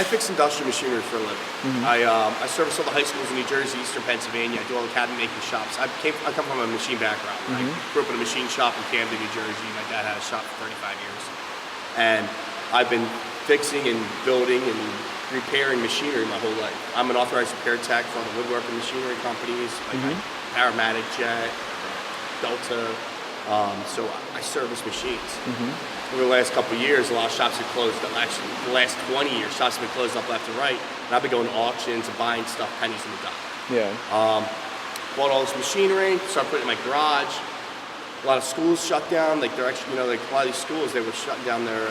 I fix industrial machinery for a living. I service all the high schools in New Jersey, Eastern Pennsylvania. I do all the cabinet making shops. I come from a machine background. I grew up in a machine shop in Camden, New Jersey. My dad had a shop for 35 years. And I've been fixing and building and repairing machinery my whole life. I'm an authorized repair tech for all the woodworking machinery companies, like Paramatic Jet, Delta. So I service machines. Over the last couple of years, a lot of shops have closed up. Actually, the last 20 years, shops have been closed up left and right. And I've been going to auctions and buying stuff pennies on the dollar. Yeah. Bought all this machinery, started putting it in my garage. A lot of schools shut down. Like they're actually, like a lot of these schools, they were shutting down their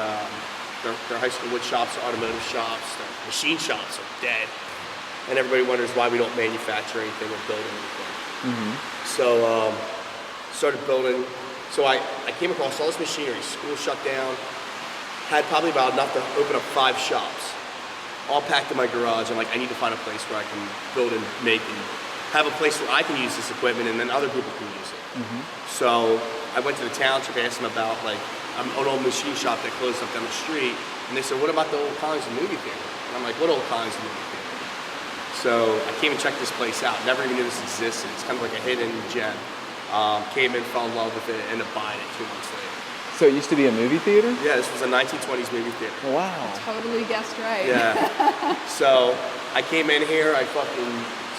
high school wood shops, automotive shops, their machine shops are dead. And everybody wonders why we don't manufacture anything or build anything. So started building. So I came across all this machinery. School shut down. Had probably about enough to open up 5 shops, all packed in my garage. I'm like, I need to find a place where I can build and make and have a place where I can use this equipment and then other people can use it. So I went to the township, asked them about like an old machine shop that closed up down the street, and they said, what about the old Collingswood movie theater? And I'm like, what old Collingswood movie theater? So I came and checked this place out. Never even knew this existed. It's kind of like a hidden gem. Came in, fell in love with it, and ended up buying it 2 months later. So it used to be a movie theater? Yeah, this was a 1920s movie theater. Wow. Totally guessed right. Yeah. So I came in here, I fucking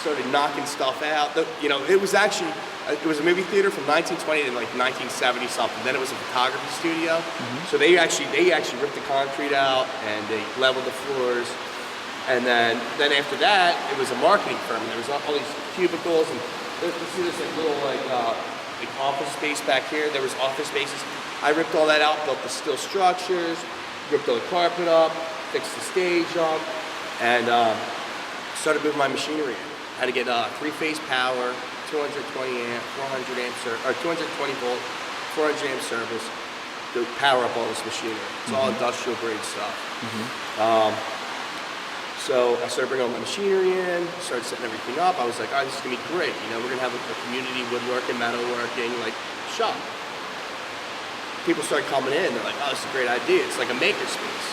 started knocking stuff out. It was actually, it was a movie theater from 1920 to like 1970 something. Then it was a photography studio. So they actually ripped the concrete out and they leveled the floors. And then after that, it was a marketing firm. There was all these cubicles and you see this like little like office space back here. There was office spaces. I ripped all that out, built the steel structures, ripped all the carpet up, fixed the stage up, and started moving my machinery in. Had to get 3-phase power, 220 amp, 400 amp or 220 volt, 400 amp service to power up all this machinery. It's all industrial grade stuff. So I started bringing all my machinery in, started setting everything up. I was like, all right, this is gonna be great. We're gonna have a community woodworking, metalworking, like shop. People started coming in, they're like, oh, this is a great idea. It's like a makerspace.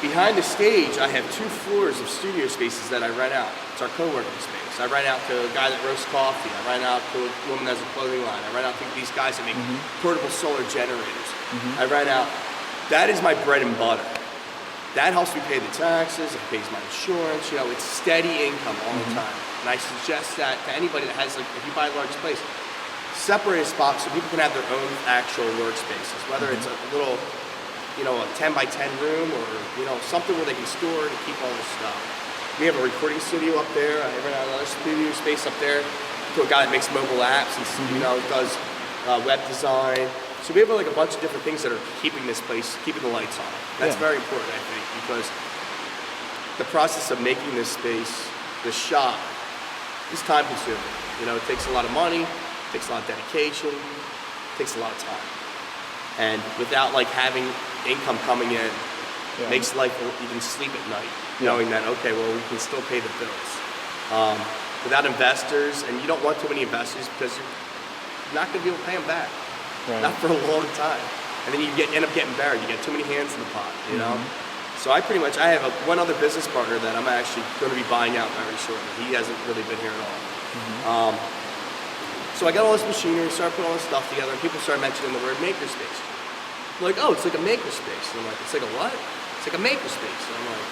Behind the stage, I have 2 floors of studio spaces that I rent out. It's our co-working space. I rent out to a guy that roasts coffee. I rent out to a woman that has a clothing line. I rent out to these guys that make portable solar generators. I rent out, that is my bread and butter. That helps me pay the taxes, it pays my insurance, it's steady income all the time. And I suggest that to anybody that has, like, if you buy a large place, separate a spot so people can have their own actual workspaces, whether it's a little, a 10 by 10 room or, something where they can store and keep all this stuff. We have a recording studio up there. I rent out another studio space up there to a guy that makes mobile apps and, does web design. So we have like a bunch of different things that are keeping this place, keeping the lights on. That's very important, I think, because the process of making this space, the shop, is time consuming. It takes a lot of money, it takes a lot of dedication, it takes a lot of time. And without like having income coming in, makes life, you can sleep at night, knowing that, okay, well, we can still pay the bills. Without investors, and you don't want too many investors because you're not gonna be able to pay them back. Not for a long time. And then you end up getting buried. You get too many hands in the pot, So I have one other business partner that I'm actually going to be buying out very shortly. He hasn't really been here at all. So I got all this machinery, started putting all this stuff together, and people started mentioning the word makerspace. They're like, oh, it's like a makerspace. And I'm like, it's like a what? It's like a makerspace. And I'm like,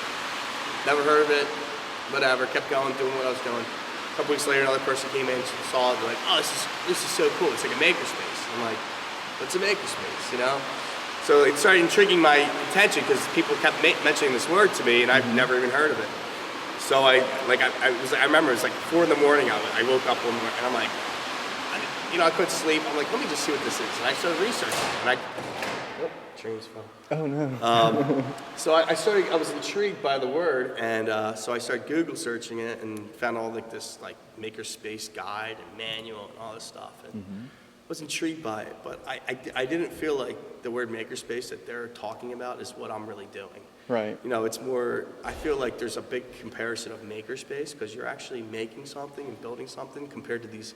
never heard of it, whatever, kept going, doing what I was doing. A couple weeks later, another person came in, saw it, they're like, oh, this is so cool, it's like a makerspace. I'm like, what's a makerspace, So it started intriguing my attention because people kept mentioning this word to me and I've never even heard of it. So I remember it was like 4 in the morning, I woke up one morning and I'm like, I couldn't sleep. I'm like, let me just see what this is. And I started researching and trains fell. Oh no. So I was intrigued by the word and so I started Google searching it and found all like this like makerspace guide and manual and all this stuff. And was intrigued by it, but I didn't feel like the word makerspace that they're talking about is what I'm really doing. Right. It's more, I feel like there's a big comparison of makerspace because you're actually making something and building something compared to these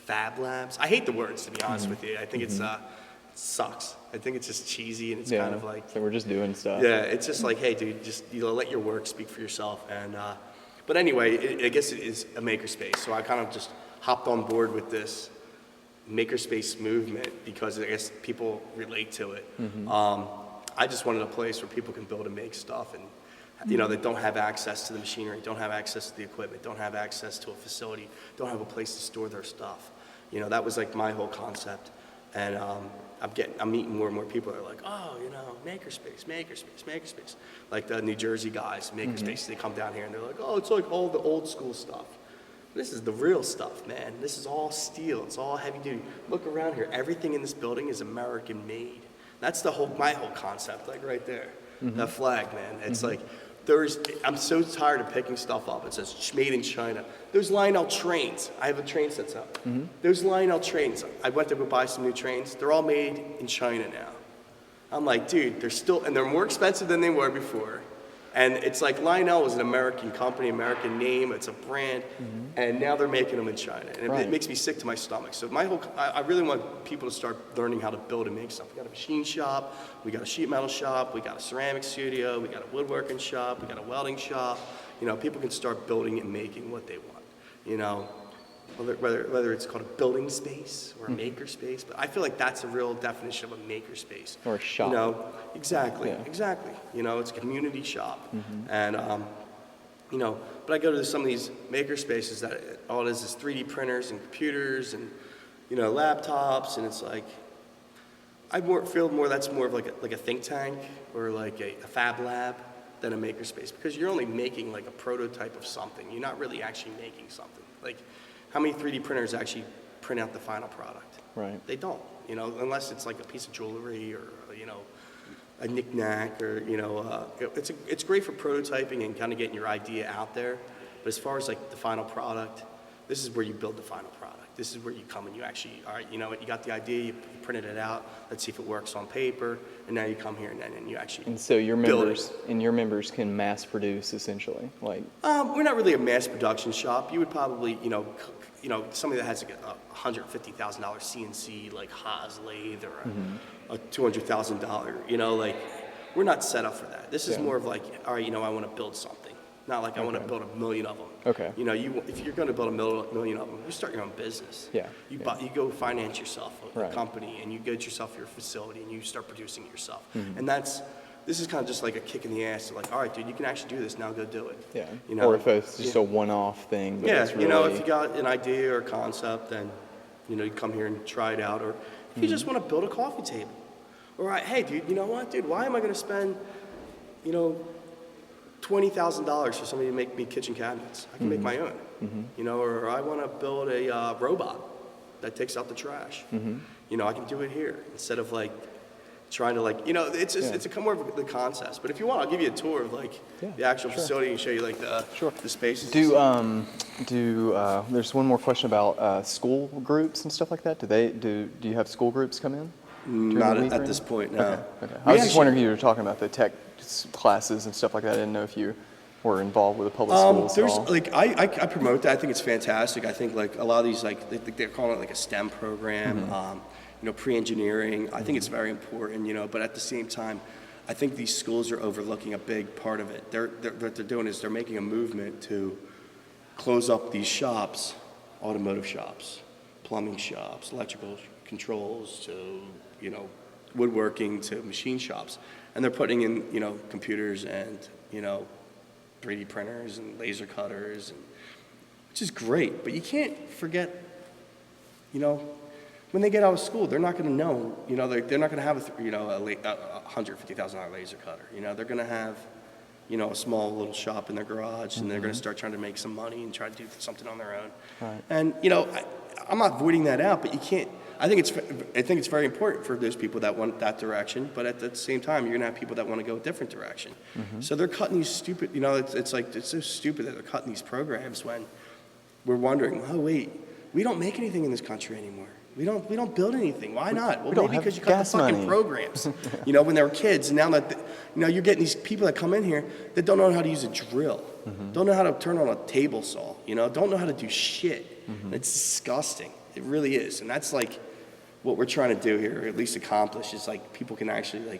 fab labs. I hate the words, to be honest with you. I think it's sucks. I think it's just cheesy and it's Yeah. kind of like, So we're just doing stuff. yeah, it's just like, hey, dude, just let your work speak for yourself. And but anyway, I guess it is a makerspace. So I kind of just hopped on board with this makerspace movement because I guess people relate to it. I just wanted a place where people can build and make stuff, and that don't have access to the machinery, don't have access to the equipment, don't have access to a facility, don't have a place to store their stuff. That was like my whole concept. And I'm meeting more and more people that are like, oh, makerspace. Like the New Jersey guys, Makerspace, they come down here and they're like, oh, it's like all the old school stuff. This is the real stuff, man. This is all steel. It's all heavy duty. Look around here. Everything in this building is American made. That's my whole concept, like right there. That flag, man. It's like, I'm so tired of picking stuff up. It says made in China. Those Lionel trains. I have a train set up. Those Lionel trains. I went to go buy some new trains. They're all made in China now. I'm like, dude, they're more expensive than they were before. And it's like Lionel was an American company, American name, it's a brand, and now they're making them in China. And it makes me sick to my stomach. So I really want people to start learning how to build and make stuff. We got a machine shop, we got a sheet metal shop, we got a ceramic studio, we got a woodworking shop, we got a welding shop. People can start building and making what they want. Whether it's called a building space or a maker space, but I feel like that's a real definition of a maker space. Or a shop. Exactly. It's a community shop. And, but I go to some of these maker spaces that all it is 3D printers and computers and, laptops, and it's like, I feel more that's more of like a think tank or like a fab lab than a maker space, because you're only making like a prototype of something. You're not really actually making something. Like, how many 3D printers actually print out the final product? Right. They don't, unless it's like a piece of jewelry or, a knick-knack or, it's great for prototyping and kind of getting your idea out there. But as far as like the final product, this is where you build the final product. This is where you come and you actually, all right, you got the idea, you printed it out, let's see if it works on paper, and now you come here and you actually And so your build members can mass produce essentially, like. We're not really a mass production shop. You would probably, somebody that has like a $150,000 CNC like Haas lathe or a $200,000, we're not set up for that. This is more of like, all right, I want to build something. Not like I want to build 1,000,000 of them. Okay. If you're going to build 1,000,000 of them, you start your own business. Yeah. You go finance yourself a Right. company, and you get yourself your facility, and you start producing it yourself. And this is kind of just like a kick in the ass. Like, all right, dude, you can actually do this. Now go do it. Yeah. Or if it's just a one-off thing. But it's really... if you got an idea or a concept, then you come here and try it out. Or if you just want to build a coffee table, or hey, dude, you know what, dude? Why am I going to spend, $20,000 for somebody to make me kitchen cabinets? I can make my own. Or I want to build a robot that takes out the trash. I can do it here instead of like trying to it's a more of the concept. But if you want, I'll give you a tour of the actual facility and show you like the spaces. There's one more question about school groups and stuff like that. Do you have school groups come in? Not at this point, no. Okay. I was just wondering if you were talking about the tech classes and stuff like that. I didn't know if you were involved with the public schools at all. I promote that. I think it's fantastic. I think like a lot of these they're calling it like a STEM program, pre-engineering. I think it's very important, but at the same time, I think these schools are overlooking a big part of it. What they're doing is they're making a movement to close up these shops, automotive shops, plumbing shops, electrical controls to, woodworking to machine shops. And they're putting in, computers and, 3D printers and laser cutters, which is great. But you can't forget, when they get out of school, they're not going to know, they're not going to have a $150,000 laser cutter. They're going to have, a small little shop in their garage, and they're going to start trying to make some money and try to do something on their own. Right. And, I'm not voiding that out, but you can't. I think it's very important for those people that want that direction, but at the same time, you're gonna have people that want to go a different direction. So they're cutting these stupid. It's so stupid that they're cutting these programs when we're wondering, oh wait, we don't make anything in this country anymore. We don't build anything. Why not? Well, maybe because you cut the fucking programs. When they were kids, and now that you're getting these people that come in here that don't know how to use a drill, don't know how to turn on a table saw, don't know how to do shit. It's disgusting. It really is, and that's like what we're trying to do here, or at least accomplish, is like people can actually like,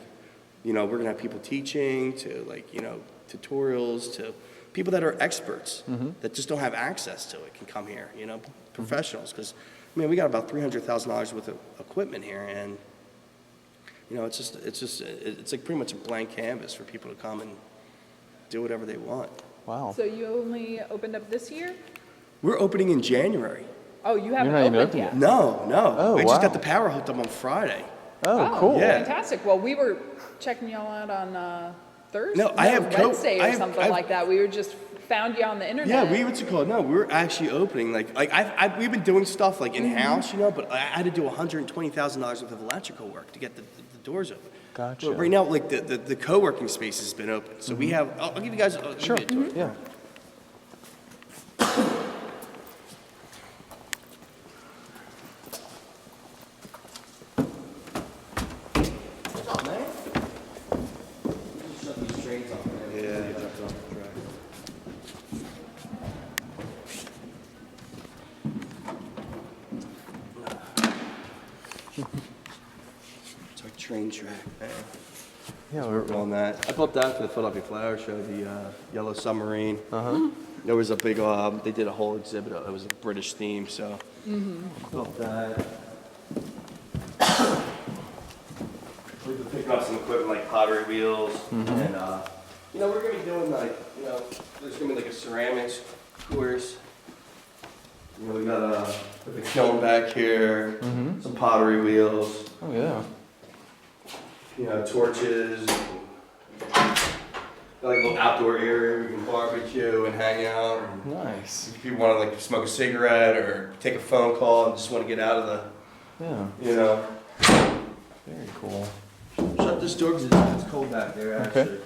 you know, we're gonna have people teaching to like, you know, tutorials to people that are experts that just don't have access to it can come here, you know, professionals. Because, I mean, we got about $300,000 worth of equipment here, and, you know, it's like pretty much a blank canvas for people to come and do whatever they want. Wow. So you only opened up this year? We're opening in January. Oh, you haven't not even opened open yet? yet. No. Oh, We just wow. got the power hooked up on Friday. Oh, cool. Yeah. Fantastic. Well, we were checking y'all out on Thursday. No, I have Wednesday or something like that. We were just found you on the internet. Yeah, what's it called? No, we're actually opening. Like we've been doing stuff like in-house, you know, but I had to do $120,000 worth of electrical work to get the doors open. Gotcha. But right now, like the co-working space has been open. So we have, I'll give you guys a Sure. give you a tour. Yeah. What's up, man? Just shut these trains off, man. Yeah. Jumping off the track. It's our train track, man. Yeah, We're on that. I built that for the Philadelphia Flower Show, the Yellow Submarine. Uh-huh. There was a big, they did a whole exhibit. It was a British theme, so built that. We've been picking up some equipment like pottery wheels, and you know, we're gonna be doing like, you know, there's gonna be like a ceramics course. You know, we got a kiln back here, some pottery wheels, Oh, yeah. you know, torches, got like a little outdoor area where we can barbecue and hang out. And Nice. if you want to like smoke a cigarette or take a phone call and just want to get out of the, Yeah. you know. Very cool. Shut this door because it's cold back there, Okay. actually.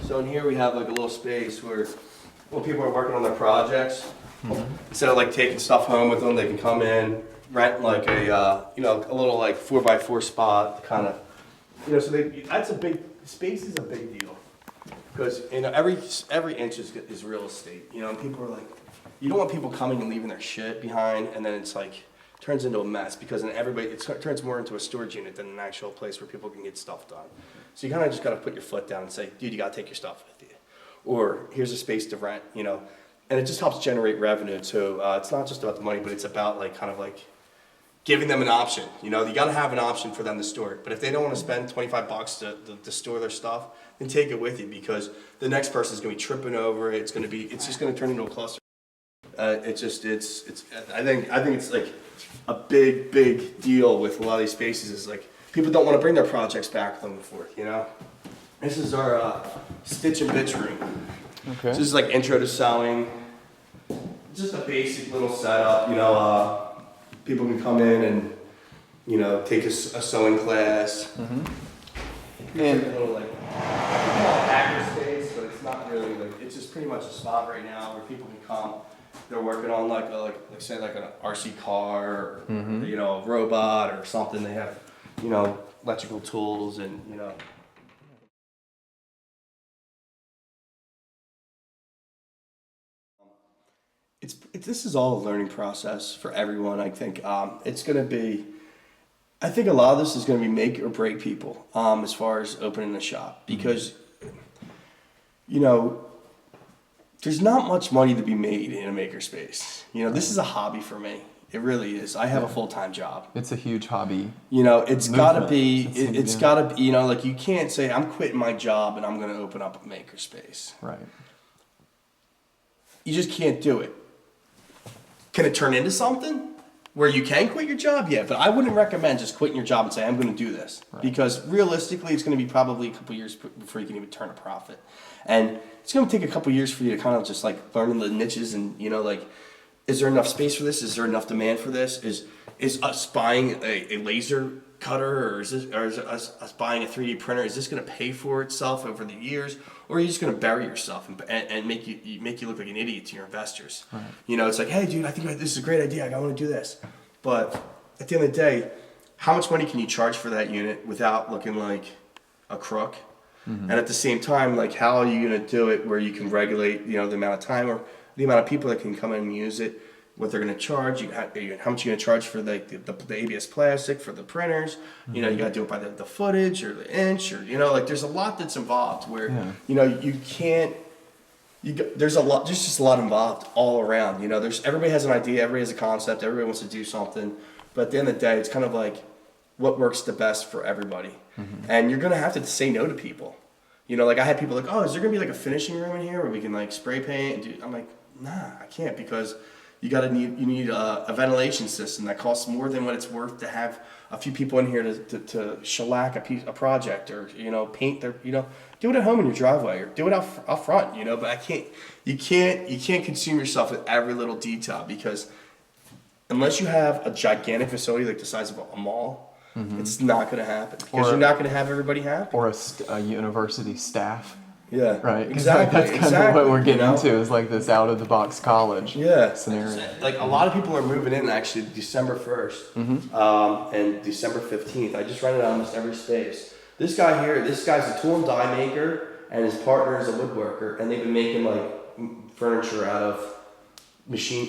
So in here we have like a little space where when people are working on their projects, instead of like taking stuff home with them, they can come in, rent like a, you know, a little like 4x4 spot, kind of, you know, so that's a big, space is a big deal. Because, you know, every inch is real estate, you know, and people are like, you don't want people coming and leaving their shit behind, and then it's like, turns into a mess, because then it turns more into a storage unit than an actual place where people can get stuff done. So you kind of just got to put your foot down and say, dude, you got to take your stuff with you. Or here's a space to rent, you know, and it just helps generate revenue too. It's not just about the money, but it's about like kind of like giving them an option. You know, you got to have an option for them to store it. But if they don't want to spend $25 to store their stuff, then take it with you, because the next person is going to be tripping over it. It's just going to turn into a cluster. I think it's like a big deal with a lot of these spaces. Is like people don't want to bring their projects back with them and forth. You know, this is our stitch and bitch room. Okay. So this is like intro to sewing. Just a basic little setup. You know, people can come in and, you know, take a sewing class. And A little like Makerspace, but it's not really like, it's just pretty much a spot right now where people can come. They're working on like say like an RC car, or you know, a robot or something. They have, you know, electrical tools and, you know. This is all a learning process for everyone. I think it's going to be. I think a lot of this is going to be make or break people as far as opening a shop, because, you know, there's not much money to be made in a makerspace. You know, this is a hobby for me. It really is. I have a full-time job. it's a huge hobby. You know, it's got to be. Movement. It's got to be. You know, like you can't say I'm quitting my job and I'm going to open up a makerspace. Right. You just can't do it. Can it turn into something where you can quit your job? Yeah, but I wouldn't recommend just quitting your job and say, I'm going to do this. Right. Because realistically, it's going to be probably a couple years before you can even turn a profit. And it's going to take a couple years for you to kind of just like learn the niches and, you know, like, is there enough space for this? Is there enough demand for this? Is us buying a laser cutter, or is us buying a 3D printer, is this going to pay for itself over the years? Or are you just going to bury yourself and make you look like an idiot to your investors? Right. You know, it's like, hey, dude, I think this is a great idea. I want to do this. But at the end of the day, how much money can you charge for that unit without looking like a crook? And at the same time, like, how are you going to do it where you can regulate, you know, the amount of time or the amount of people that can come in and use it, what they're going to charge, how much you're going to charge for the ABS plastic, for the printers. You know, you got to do it by the footage or the inch, or, you know, like there's a lot that's involved where, you know, you can't, there's just a lot involved all around. You know, everybody has an idea, everybody has a concept, everybody wants to do something. But at the end of the day, it's kind of like what works the best for everybody. And you're going to have to say no to people. You know, like I had people like, oh, is there going to be like a finishing room in here where we can like spray paint? And I'm like, nah, I can't, because you need a ventilation system that costs more than what it's worth to have a few people in here to shellac a project, or, you know, paint their, you know, do it at home in your driveway, or do it out front, you know. But you can't consume yourself with every little detail, because unless you have a gigantic facility like the size of a mall, it's not going to happen, because you're not going to have everybody happy. Or a university staff. Yeah. Right. Exactly. That's kind of what we're getting into, is like this out of the box college scenario. Like a lot of people are moving in actually December 1st and December 15th. I just rented almost every space. This guy's a tool and die maker, and his partner is a woodworker, and they've been making like furniture out of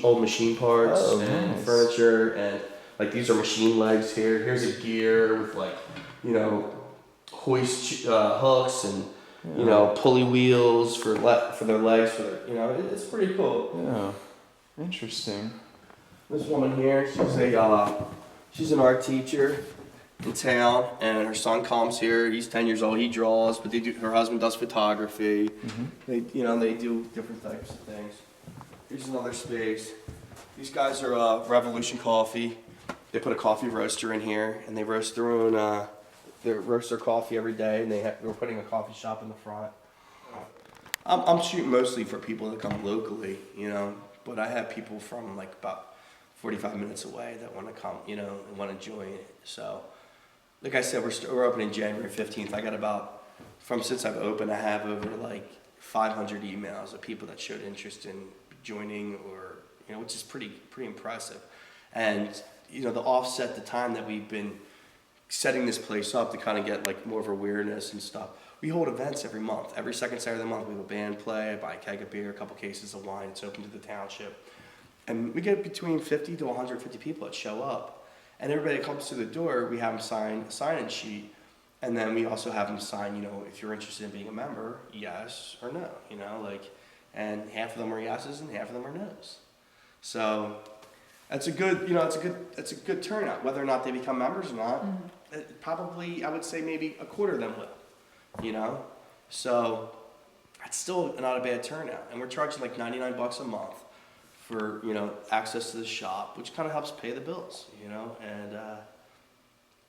old machine parts and furniture, and like these are machine legs here. Here's a gear with like, you know, hoist hooks and, you know, pulley wheels for their legs, you know, it's pretty cool. Yeah, interesting. This woman here, she's an art teacher in town, and her son comes here. He's 10 years old. He draws, but her husband does photography. They do different types of things. Here's another space. These guys are Revolution Coffee. They put a coffee roaster in here, and they roast their own. They roast their coffee every day, and we're putting a coffee shop in the front. I'm shooting mostly for people that come locally, you know, but I have people from like about 45 minutes away that want to come, you know, and want to join it. So, like I said, we're opening January 15th. I got since I've opened, I have over like 500 emails of people that showed interest in joining, or, you know, which is pretty impressive. And, you know, the time that we've been setting this place up to kind of get like more of awareness and stuff. We hold events every month. Every second Saturday of the month, we have a band play. I buy a keg of beer, a couple cases of wine. It's open to the township. And we get between 50 to 150 people that show up. And everybody that comes to the door, we have them sign a sign-in sheet. And then we also have them sign, you know, if you're interested in being a member, yes or no, you know, like, and half of them are yeses and half of them are nos. So that's a good turnout. Whether or not they become members or not, probably, I would say maybe a quarter of them will, you know? So that's still not a bad turnout. And we're charging like $99 a month for, you know, access to the shop, which kind of helps pay the bills, you know? And,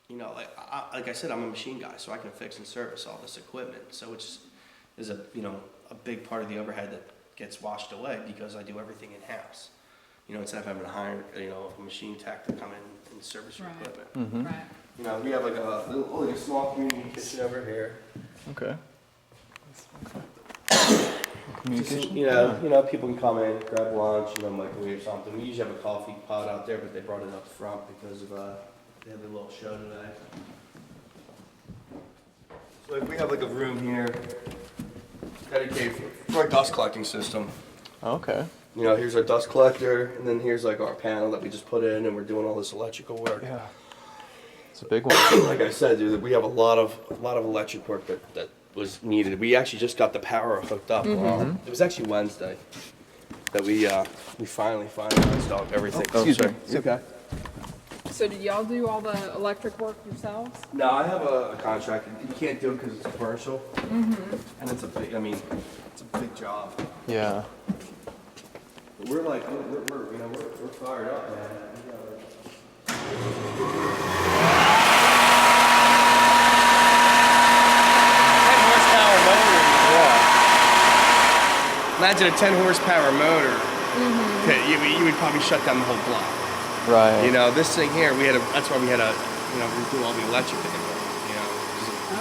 you know, like I said, I'm a machine guy, so I can fix and service all this equipment. So which is a big part of the overhead that gets washed away, because I do everything in-house. You know, instead of having to hire, you know, a machine tech to come in and service your equipment. Right. You know, we have like a small community kitchen over here. Okay. Just, you know, people can come in, grab lunch, you know, microwave something. We usually have a coffee pot out there, but they brought it up front because of they had a little show today. So like, we have like a room here dedicated for our dust collecting system. Okay. You know, here's our dust collector, and then here's like our panel that we just put in, and we're doing all this electrical work. Yeah. It's a big one. Like I said, dude, we have a lot of electric work that was needed. We actually just got the power hooked up. It was actually Wednesday that we finally installed everything. Oh, Excuse sorry. me. It's okay. So do y'all do all the electric work yourselves? No, I have a contract. You can't do it because it's commercial, and it's a big job. Yeah. But we're like, we're fired up, man. Imagine a 10 horsepower motor. Okay, you would probably shut down the whole block. Right. You know, this thing here, that's why we had redo all the electric in it, you know,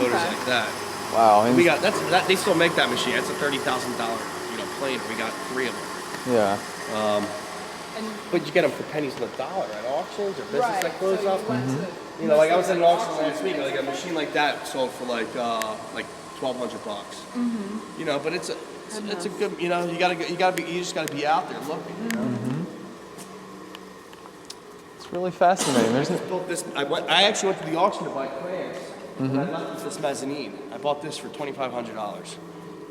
motors like that. Wow. We got, they still make that machine. That's a $30,000, planer. We got 3 of them. Yeah. But you get them for pennies on the dollar at auctions or business that close so up. You know, like I was at an auction last week, like a machine like that sold for like $1,200. You know, but it's a good, you know, you just gotta be out there looking, you know. It's really fascinating. There's Built this. I actually went to the auction to buy clamps. And I left this mezzanine. I bought this for $2,500,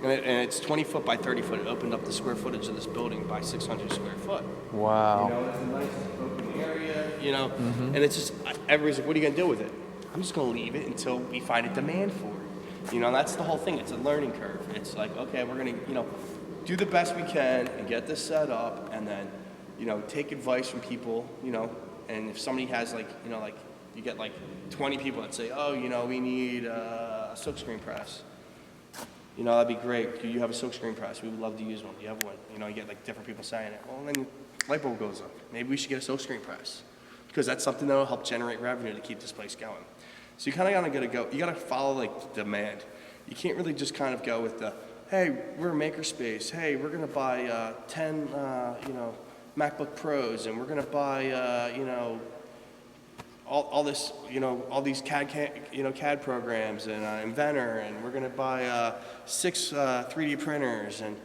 and it's 20 foot by 30 foot. It opened up the square footage of this building by 600 square foot. wow. You know, it's a nice open area. You know, and it's just everybody's like, "What are you gonna do with it?" I'm just gonna leave it until we find a demand for it. You know, and that's the whole thing. It's a learning curve. It's like, okay, we're gonna, do the best we can and get this set up, and then, take advice from people. And if somebody has like you get like 20 people that say, oh, we need a silkscreen press. That'd be great. Do you have a silkscreen press? We would love to use one. Do you have one? You get like different people saying it. Well, then light bulb goes up. Maybe we should get a silkscreen press, because that's something that'll help generate revenue to keep this place going. So you kind of gotta go. You gotta follow like the demand. You can't really just kind of go with the, hey, we're a Makerspace. Hey, we're gonna buy 10, MacBook Pros, and we're gonna buy, all this, all these CAD programs and Inventor, and we're gonna buy 6 3D printers, and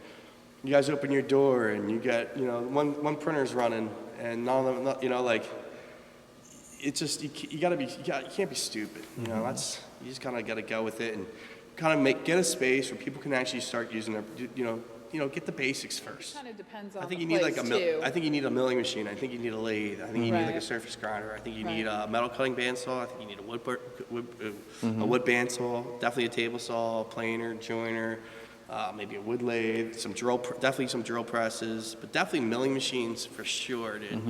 you guys open your door and you get, one printer's running, and none of them, it's just you can't be stupid. You just kind of got to go with it and kind of get a space where people can actually start using their, get the basics first. Kind of depends on I think the you need place like too. I think you need a milling machine. I think you need a lathe. I think you need like a Right. surface grinder. I think you Right. need a metal cutting bandsaw. I think you need a wood bandsaw. Definitely a table saw, a planer, joiner, maybe a wood lathe. Definitely some drill presses, but definitely milling machines for sure, dude.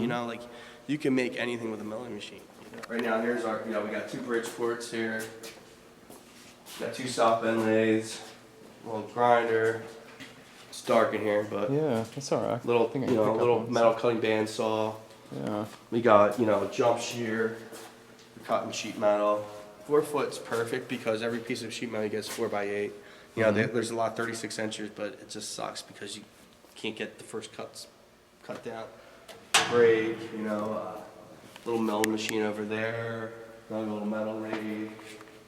You can make anything with a milling machine. Right now, here's our. We got 2 bridge ports here. Got 2 stop bend lathes, a little grinder. It's dark in here, but Yeah, that's all right. I little, think I can pick up little on metal cutting bandsaw. Yeah. We got, jump shear, cutting sheet metal. 4 foot's perfect because every piece of sheet metal gets 4x8. There's a lot of 36 inches, but it just sucks because you can't get the first cuts cut down. Brake, little milling machine over there, another little metal lathe.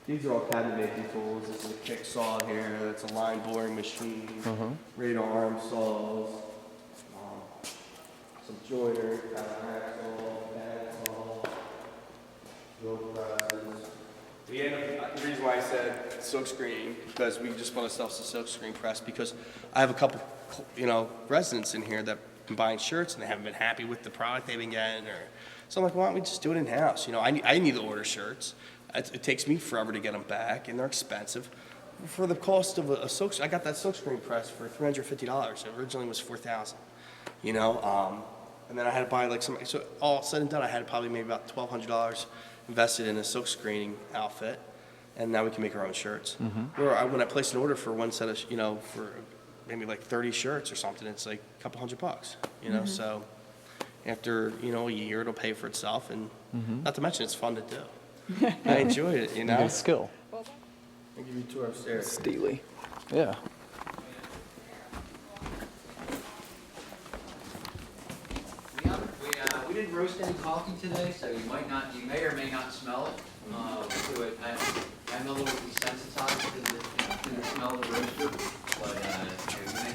These are all cabinet making tools. This is a kick saw here. That's a line boring machine. Radar arm saws. Some joiners, hacksaw, bandsaw, drill presses. The reason why I said silk screening, because we just bought ourselves a silk screen press, because I have a couple, residents in here that have been buying shirts and they haven't been happy with the product they've been getting, so I'm like, why don't we just do it in house? I need to order shirts. It takes me forever to get them back, and they're expensive. For the cost of a silk, I got that silk screen press for $350. It originally was $4,000. And then I had to buy so all said and done, I had probably maybe about $1,200 invested in a silk screening outfit, and now we can make our own shirts. When I place an order for one set of, for maybe like 30 shirts or something, it's like a couple $100, so after, a year it'll pay for itself, and not to mention it's fun to do. I enjoyed it, You get a skill. I'll give you a tour upstairs. Steely. Yeah. We didn't roast any coffee today, so you may or may not smell it. I'm a little desensitized to the smell of the roaster, but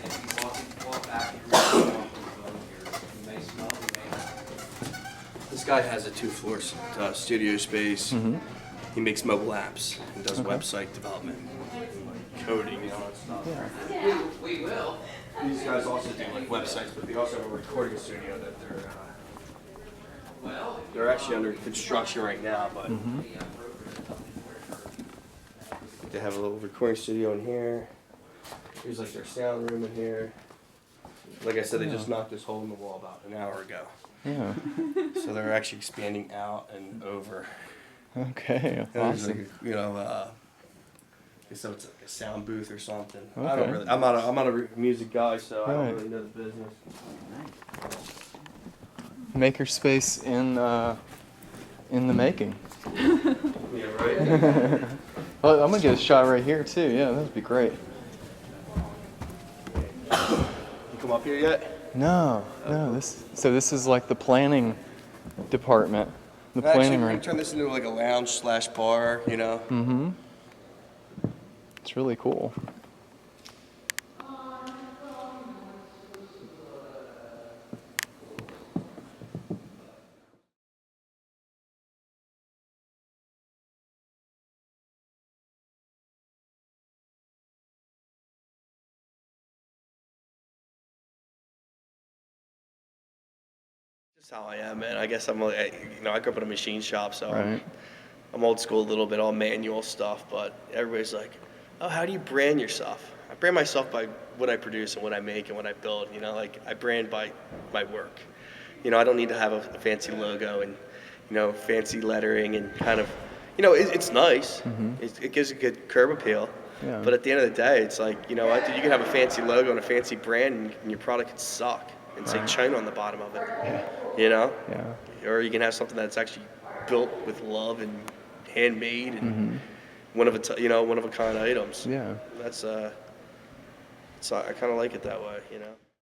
if you walk back here, you may smell it, you may not. This guy has a 2-floor studio space. He makes mobile apps and does website development, coding, all that stuff. We will. These guys also do like websites, but they also have a recording studio that they're actually under construction right now. But they have a little recording studio in here. Here's like their sound room in here. Like I said, they just knocked this hole in the wall about an hour ago. Yeah. So they're actually expanding out and over. Okay. And there's Awesome. like, so it's like a sound booth or something. I Okay. don't really. I'm not a music guy, so I Right. don't really know the business. Makerspace in the making. Yeah, right. Well, I'm gonna get a shot right here too. Yeah, that'd be great. You come up here yet? No. So this is like the planning department. The Actually, planning we're room. gonna turn this into like a lounge/bar. It's really cool. That's how I am, man. I guess I'm, like, I grew up in a machine shop, so Right. I'm old school a little bit, all manual stuff, but everybody's like, oh, how do you brand yourself? I brand myself by what I produce and what I make and what I build, like I brand by my work. I don't need to have a fancy logo and, fancy lettering and kind of, it's nice. It gives a good curb appeal. Yeah. But at the end of the day, it's like, you can have a fancy logo and a fancy brand and your product could suck and say China on the bottom of it, Yeah. Or you can have something that's actually built with love and handmade and one of a kind items. Yeah. That's, so I kind of like it that way,